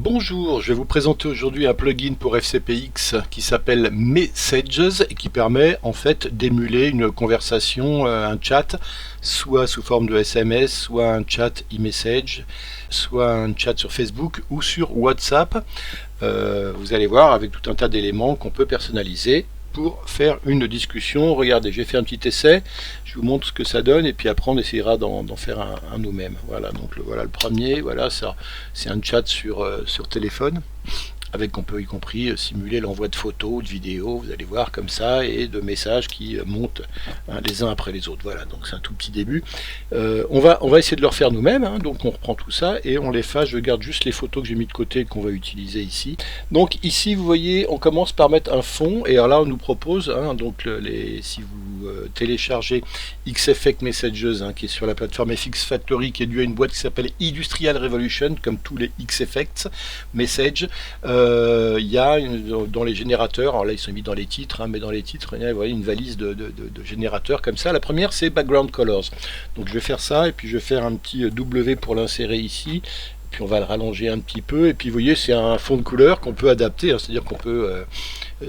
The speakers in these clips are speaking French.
Bonjour, je vais vous présenter aujourd'hui un plugin pour FCPX qui s'appelle Messages et qui permet en fait d'émuler une conversation, un chat, soit sous forme de SMS, soit un chat e-message, soit un chat sur Facebook ou sur WhatsApp. Vous allez voir avec tout un tas d'éléments qu'on peut personnaliser pour faire une discussion. Regardez, j'ai fait un petit essai, je vous montre ce que ça donne et puis après on essaiera d'en faire un nous-mêmes. Voilà, donc voilà le premier, voilà, ça c'est un chat sur téléphone avec on peut y compris simuler l'envoi de photos ou de vidéos, vous allez voir comme ça, et de messages qui montent les uns après les autres. Voilà, donc c'est un tout petit début. On va essayer de le refaire nous-mêmes, donc on reprend tout ça et on l'efface. Je garde juste les photos que j'ai mis de côté et qu'on va utiliser ici. Donc ici vous voyez, on commence par mettre un fond, et alors là on nous propose, donc si vous téléchargez Xeffect Messages, qui est sur la plateforme FX Factory, qui est due à une boîte qui s'appelle Industrial Revolution, comme tous les Xeffects Message. Il y a dans les générateurs, alors là ils sont mis dans les titres, mais dans les titres, vous voyez une valise de générateurs comme ça. La première c'est Background Colors. Donc je vais faire ça, et puis je vais faire un petit W pour l'insérer ici. Puis on va le rallonger un petit peu, et puis vous voyez c'est un fond de couleur qu'on peut adapter, c'est-à-dire qu'on peut,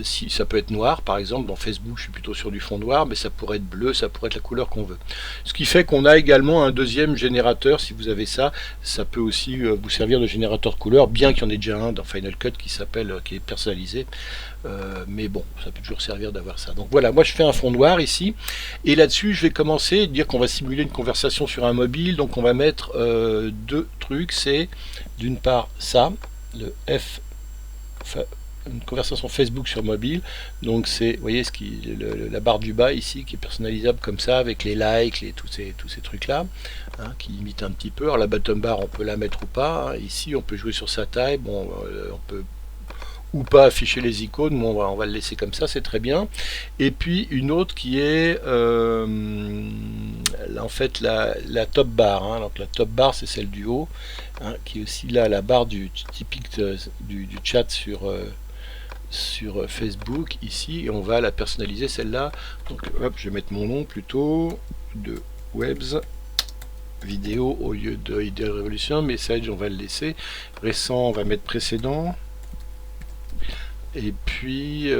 si ça peut être noir par exemple, dans Facebook je suis plutôt sur du fond noir, mais ça pourrait être bleu, ça pourrait être la couleur qu'on veut. Ce qui fait qu'on a également un deuxième générateur, si vous avez ça, ça peut aussi vous servir de générateur de couleurs, bien qu'il y en ait déjà un dans Final Cut qui est personnalisé, mais bon, ça peut toujours servir d'avoir ça. Donc voilà, moi je fais un fond noir ici, et là-dessus je vais commencer à dire qu'on va simuler une conversation sur un mobile, donc on va mettre deux trucs, c'est d'une part ça, le une conversation Facebook sur mobile, donc c'est, vous voyez la barre du bas ici qui est personnalisable comme ça avec les likes, tous ces trucs là, qui imitent un petit peu. Alors la bottom bar on peut la mettre ou pas, ici on peut jouer sur sa taille, bon on peut ou pas afficher les icônes, mais on va le laisser comme ça, c'est très bien. Et puis une autre qui est en fait la top bar, donc la top bar c'est celle du haut, qui est aussi là la barre typique du chat sur Facebook ici, et on va la personnaliser celle-là. Donc hop, je vais mettre mon nom plutôt de Webs vidéo au lieu de Idea Revolution. Message on va le laisser, récent on va mettre précédent. Et puis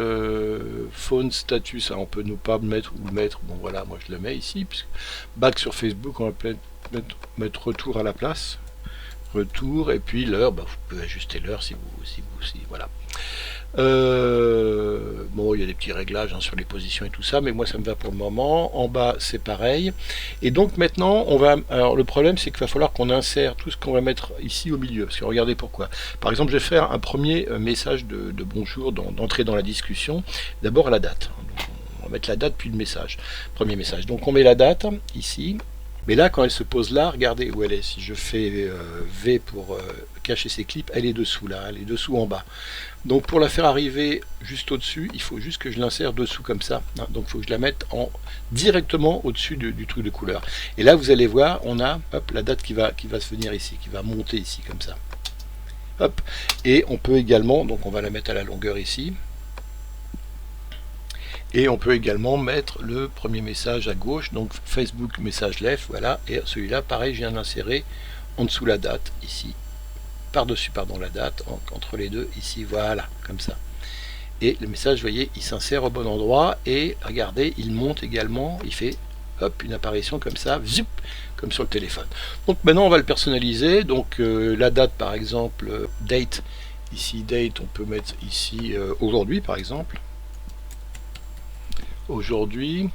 phone status, on peut ne pas mettre ou le mettre, bon voilà, moi je le mets ici, puisque back sur Facebook on va mettre retour à la place, retour, et puis l'heure, vous pouvez ajuster l'heure si voilà. Bon, il y a des petits réglages sur les positions et tout ça, mais moi ça me va pour le moment. En bas c'est pareil, et donc maintenant alors le problème c'est qu'il va falloir qu'on insère tout ce qu'on va mettre ici au milieu, parce que regardez pourquoi. Par exemple je vais faire un premier message de bonjour, d'entrée dans la discussion. D'abord la date, donc, on va mettre la date puis le message, premier message, donc on met la date ici. Mais là, quand elle se pose là, regardez où elle est. Si je fais V pour cacher ses clips, elle est dessous là, elle est dessous en bas. Donc pour la faire arriver juste au-dessus, il faut juste que je l'insère dessous comme ça. Donc il faut que je la mette directement au-dessus du truc de couleur. Et là, vous allez voir, on a la date qui va se venir ici, qui va monter ici comme ça. Hop. Et on peut également, donc on va la mettre à la longueur ici. Et on peut également mettre le premier message à gauche, donc Facebook message left, voilà, et celui-là, pareil, je viens d'insérer en dessous la date, ici, par-dessus, pardon, la date, entre les deux, ici, voilà, comme ça. Et le message, vous voyez, il s'insère au bon endroit, et regardez, il monte également, il fait, hop, une apparition comme ça, zip, comme sur le téléphone. Donc maintenant, on va le personnaliser, donc la date, par exemple, date, ici, date, on peut mettre ici, aujourd'hui, par exemple. Aujourd'hui,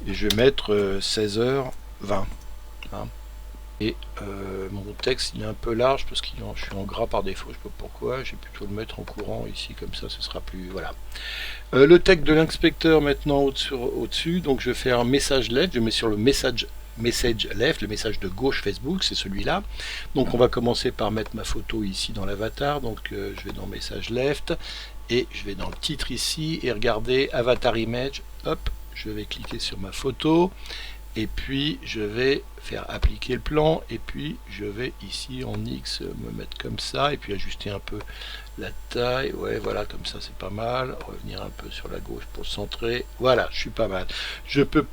et je vais mettre 16h20, et mon texte il est un peu large parce que je suis en gras par défaut, je sais pas pourquoi, j'ai plutôt le mettre en courant ici, comme ça ce sera plus, voilà. Le texte de l'inspecteur maintenant au-dessus, donc je vais faire un message left, je mets sur le message left, le message de gauche Facebook, c'est celui-là. Donc on va commencer par mettre ma photo ici dans l'avatar, donc je vais dans message left, et je vais dans le titre ici, et regardez, avatar image, hop, je vais cliquer sur ma photo, et puis je vais faire appliquer le plan, et puis je vais ici en X me mettre comme ça, et puis ajuster un peu la taille, ouais voilà, comme ça c'est pas mal, revenir un peu sur la gauche pour le centrer, voilà, je suis pas mal. Je peux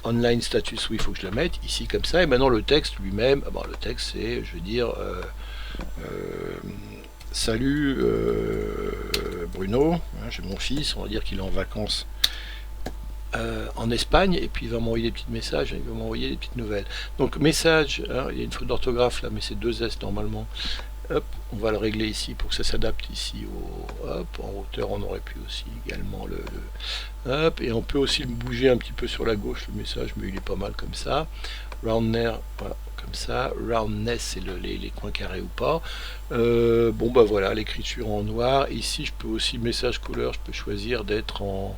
online status, oui, il faut que je le mette ici comme ça. Et maintenant le texte lui-même, bon, le texte c'est, je veux dire, salut Bruno, hein, j'ai mon fils, on va dire qu'il est en vacances en Espagne, et puis il va m'envoyer des petits messages, il va m'envoyer des petites nouvelles. Donc message, hein, il y a une faute d'orthographe là, mais c'est 2S normalement. Hop, on va le régler ici pour que ça s'adapte ici au. Hop, en hauteur on aurait pu aussi également hop, et on peut aussi le bouger un petit peu sur la gauche le message, mais il est pas mal comme ça. Roundness, voilà, comme ça. Roundness, c'est les coins carrés ou pas. Bon bah voilà, l'écriture en noir. Ici je peux aussi message couleur, je peux choisir d'être en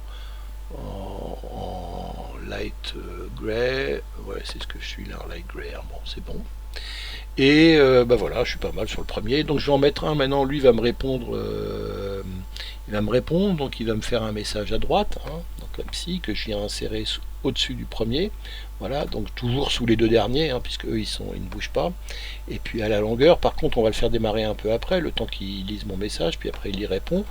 light gray. Ouais, c'est ce que je suis là, en light gray. Bon, c'est bon. Et bah voilà, je suis pas mal sur le premier. Donc je vais en mettre un maintenant. Lui va me répondre. Il va me répondre. Donc il va me faire un message à droite, hein, donc comme si que je viens insérer au-dessus du premier. Voilà, donc toujours sous les deux derniers, hein, puisque eux ils ne bougent pas. Et puis à la longueur, par contre, on va le faire démarrer un peu après, le temps qu'il lise mon message, puis après il y répond.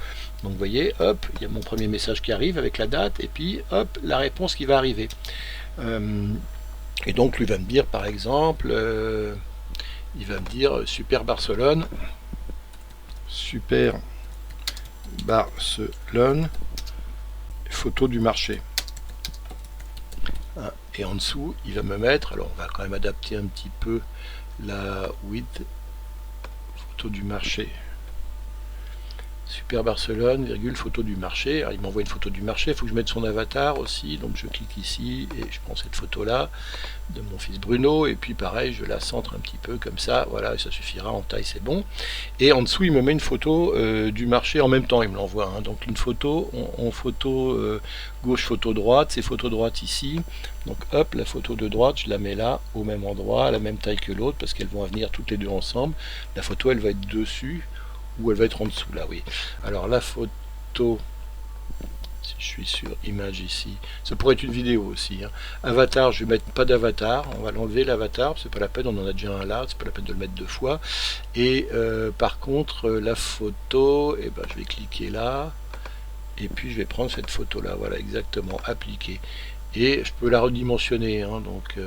Donc vous voyez, hop, il y a mon premier message qui arrive avec la date, et puis hop, la réponse qui va arriver. Et donc lui va me dire par exemple. Il va me dire Super Barcelone. Super Barcelone. Photo du marché. Et en dessous, il va me mettre, alors on va quand même adapter un petit peu la width. Photo du marché. Super Barcelone, virgule, photo du marché. Alors, il m'envoie une photo du marché, il faut que je mette son avatar aussi, donc je clique ici et je prends cette photo là de mon fils Bruno, et puis pareil, je la centre un petit peu comme ça, voilà, et ça suffira, en taille c'est bon. Et en dessous il me met une photo du marché en même temps, il me l'envoie, hein. Donc une photo en photo gauche, photo droite, c'est photo droite ici, donc hop, la photo de droite je la mets là, au même endroit, à la même taille que l'autre, parce qu'elles vont venir toutes les deux ensemble. La photo elle va être dessus, ou elle va être en dessous là, oui. Alors la photo, si je suis sur image ici, ça pourrait être une vidéo aussi, hein. Avatar, je vais mettre pas d'avatar, on va l'enlever l'avatar, c'est pas la peine, on en a déjà un là, c'est pas la peine de le mettre deux fois. Et par contre la photo, et ben, je vais cliquer là, et puis je vais prendre cette photo là, voilà, exactement, appliquer. Et je peux la redimensionner, hein, donc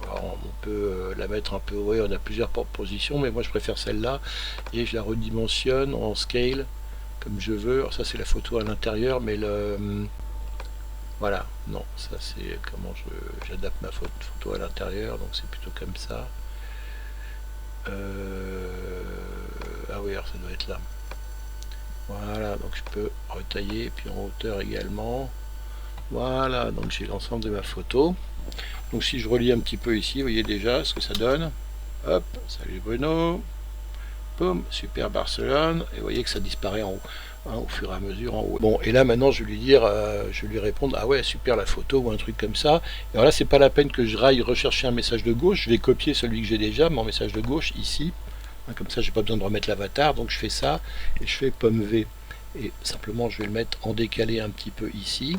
alors, on peut la mettre un peu, oui, on a plusieurs positions, mais moi je préfère celle-là, et je la redimensionne en scale, comme je veux. Alors ça c'est la photo à l'intérieur, mais voilà, non, ça c'est comment j'adapte ma photo à l'intérieur, donc c'est plutôt comme ça. Ah oui, alors ça doit être là. Voilà, donc je peux retailler, et puis en hauteur également. Voilà, donc j'ai l'ensemble de ma photo. Donc si je relis un petit peu ici, vous voyez déjà ce que ça donne. Hop, salut Bruno. Boum, Super Barcelone. Et vous voyez que ça disparaît en haut, hein, au fur et à mesure en haut. Bon, et là maintenant je vais lui dire, je vais lui répondre, ah ouais, super la photo, ou un truc comme ça. Et alors là, c'est pas la peine que je raille rechercher un message de gauche. Je vais copier celui que j'ai déjà, mon message de gauche, ici. Hein, comme ça, j'ai pas besoin de remettre l'avatar. Donc je fais ça, et je fais pomme V. Et simplement, je vais le mettre en décalé un petit peu ici.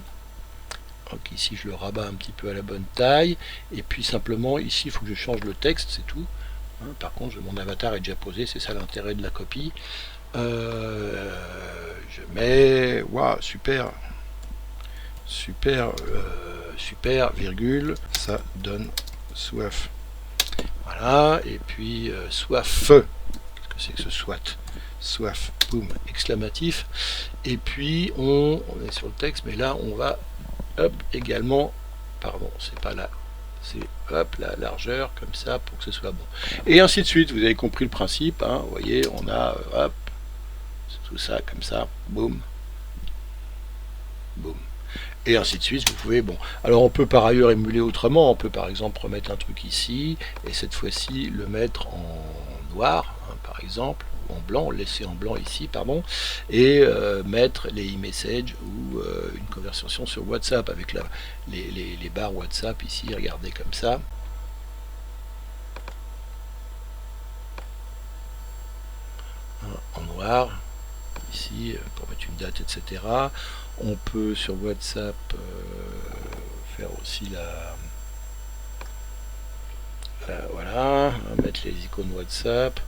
Donc ici je le rabats un petit peu à la bonne taille, et puis simplement ici il faut que je change le texte, c'est tout, hein. Par contre mon avatar est déjà posé, c'est ça l'intérêt de la copie. Je mets waouh, super super virgule, ça donne soif, voilà. Et puis soif, qu'est-ce que c'est que ce soif, boum, exclamatif. Et puis on est sur le texte, mais là on va hop, également, pardon, c'est pas là, c'est hop, la largeur, comme ça, pour que ce soit bon. Et ainsi de suite, vous avez compris le principe, hein, vous voyez, on a, hop, tout ça, comme ça, boum, boum. Et ainsi de suite, vous pouvez, bon, alors on peut par ailleurs émuler autrement, on peut par exemple remettre un truc ici, et cette fois-ci le mettre en noir, hein, par exemple, en blanc, laisser en blanc ici, pardon, et mettre les e-messages ou une conversation sur WhatsApp avec les barres WhatsApp ici, regardez comme ça. En noir, ici, pour mettre une date, etc. On peut sur WhatsApp faire aussi voilà, mettre les icônes WhatsApp,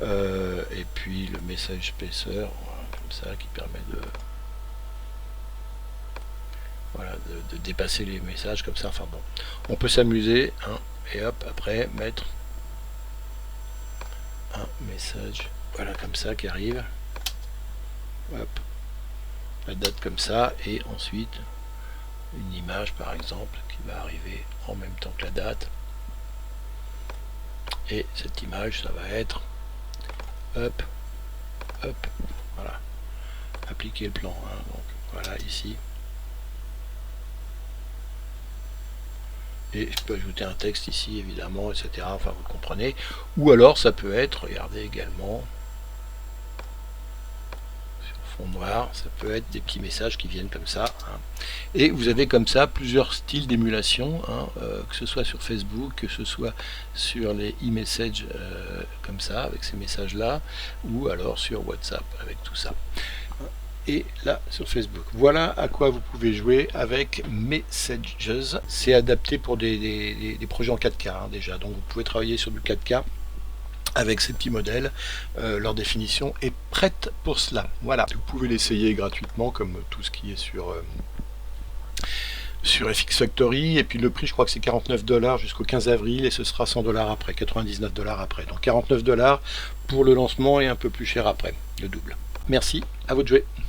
et puis le message spacer, voilà, comme ça, qui permet de... voilà, de dépasser les messages comme ça. Enfin bon, on peut s'amuser, hein, et hop, après mettre un message, voilà, comme ça qui arrive. Hop, la date comme ça, et ensuite une image par exemple qui va arriver en même temps que la date. Et cette image, ça va être hop, hop, voilà, appliquer le plan, hein, donc voilà ici. Et je peux ajouter un texte ici évidemment, etc. Enfin vous comprenez. Ou alors ça peut être, regardez également, sur fond noir, ça peut être des petits messages qui viennent comme ça, hein. Et vous avez comme ça plusieurs styles d'émulation, hein, que ce soit sur Facebook, que ce soit sur les e-messages comme ça, avec ces messages là, ou alors sur WhatsApp avec tout ça. Et là sur Facebook. Voilà à quoi vous pouvez jouer avec Messages. C'est adapté pour des projets en 4K, hein, déjà, donc vous pouvez travailler sur du 4K avec ces petits modèles. Leur définition est prête pour cela. Voilà, vous pouvez l'essayer gratuitement comme tout ce qui est sur FX Factory, et puis le prix je crois que c'est 49 $ jusqu'au 15 avril, et ce sera 100 $ après, 99 $ après, donc 49 $ pour le lancement et un peu plus cher après, le double. Merci, à vous de jouer.